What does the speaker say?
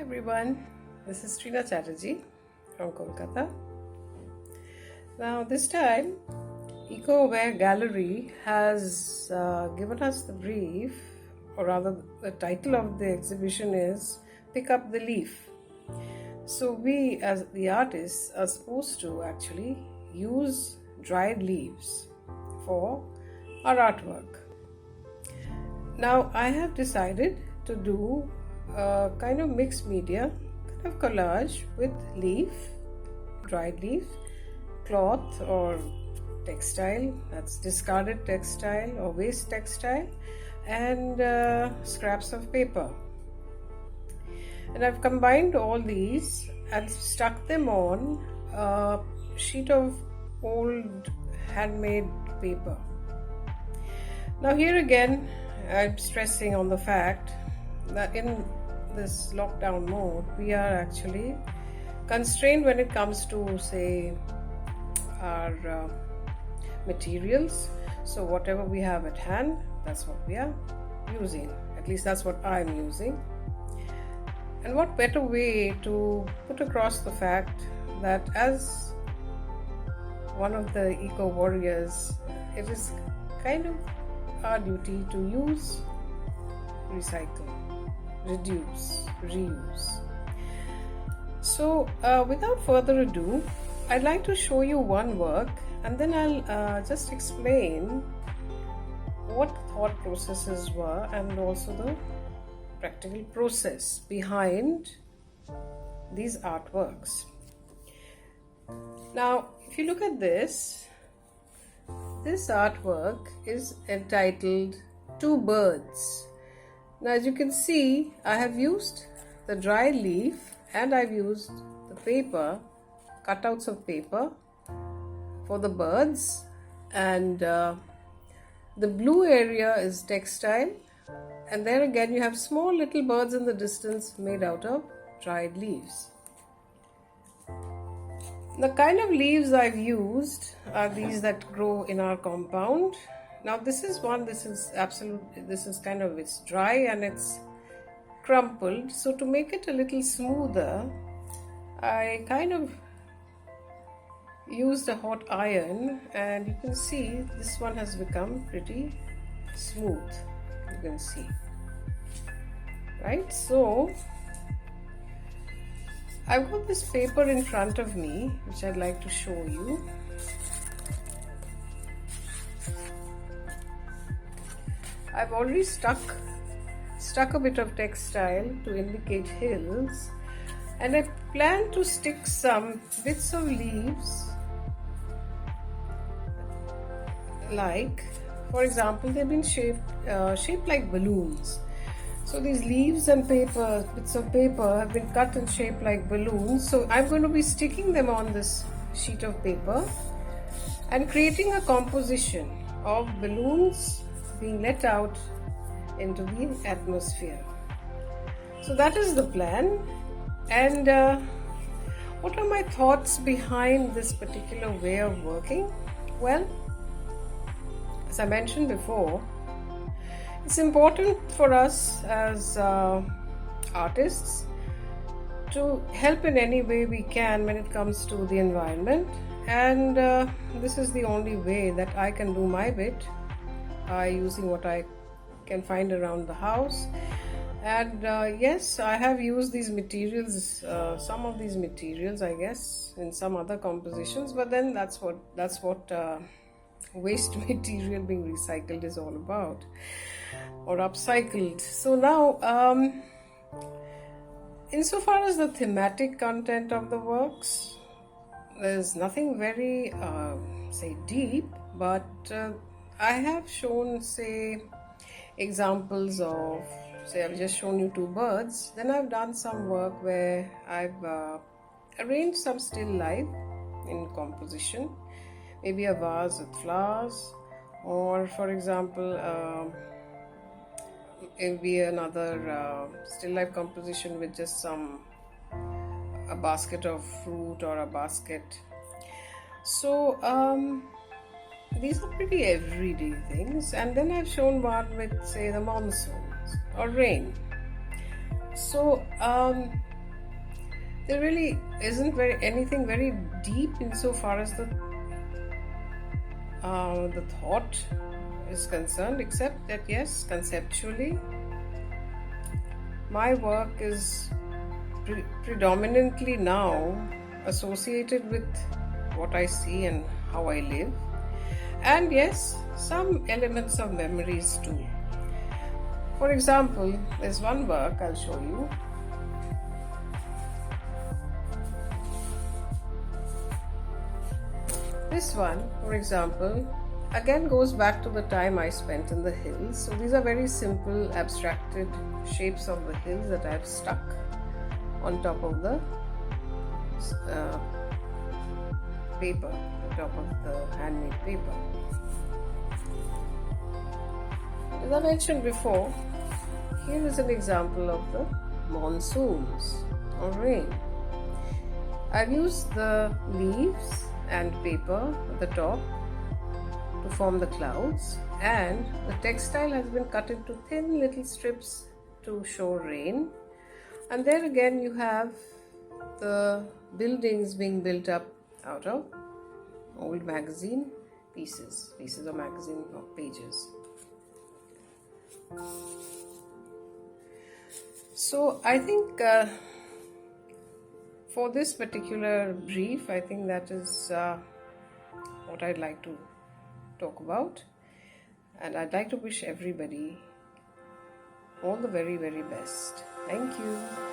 everyone, this is Trina Chatterji from Kolkata. Now this time ecoawareartgallery has given us the brief, or rather the title of the exhibition is Pick Up the Leaf. So we as the artists are supposed to actually use dried leaves for our artwork. Now I have decided to do a kind of mixed media, kind of collage with leaf, dried leaf, cloth or textile, that's discarded textile or waste textile, and scraps of paper. And I've combined all these and stuck them on a sheet of old handmade paper. Now here again I'm stressing on the fact that in this lockdown mode we are actually constrained when it comes to, say, our materials. So whatever we have at hand, that's what we are using. At least that's what I'm using. And what better way to put across the fact that as one of the eco warriors, it is kind of our duty to use, recycle, reduce, reuse. So without further ado, I'd like to show you one work, and then I'll just explain what thought processes were and also the practical process behind these artworks. Now if you look at this artwork is entitled Two Birds. Now as you can see, I have used the dry leaf and I've used the paper, cutouts of paper for the birds, and the blue area is textile, and there again you have small little birds in the distance made out of dried leaves. The kind of leaves I've used are these that grow in our compound. Now this is kind of, it's dry and it's crumpled. So to make it a little smoother, I kind of used a hot iron, and you can see this one has become pretty smooth. You can see, right? So I've got this paper in front of me which I'd like to show you. I've already stuck a bit of textile to indicate hills, and I plan to stick some bits of leaves, like for example they've been shaped like balloons. So these leaves and paper, bits of paper, have been cut and shaped like balloons. So I'm going to be sticking them on this sheet of paper and creating a composition of balloons being let out into the atmosphere. So that is the plan. And what are my thoughts behind this particular way of working? Well, as I mentioned before, it's important for us as artists to help in any way we can when it comes to the environment, and this is the only way that I can do my bit, using what I can find around the house. And yes, I have used these materials, some of these materials I guess in some other compositions, but then that's what waste material being recycled is all about, or upcycled. So now insofar as the thematic content of the works, there's nothing very say deep, but I have shown, say, examples of, say, I've just shown you two birds. Then I've done some work where I've arranged some still life in composition, maybe a vase with flowers, or for example maybe another still life composition with just a basket of fruit or a basket. So these are pretty everyday things. And then I've shown one with, say, the monsoons or rain. So There really isn't anything very deep insofar as the thought is concerned, except that yes, conceptually, my work is predominantly now associated with what I see and how I live, and yes, some elements of memories too. For example, there's one work I'll show you. This one, for example, again goes back to the time I spent in the hills. So these are very simple abstracted shapes of the hills that I've stuck on top of the paper, on top of the handmade paper. As I mentioned before, here is an example of the monsoons or rain. I've used the leaves and paper at the top to form the clouds, and the textile has been cut into thin little strips to show rain. And there again you have the buildings being built up out of old magazine pieces of magazine pages. So I think for this particular brief, I think that is what I'd like to talk about, and I'd like to wish everybody all the very, very best. Thank you.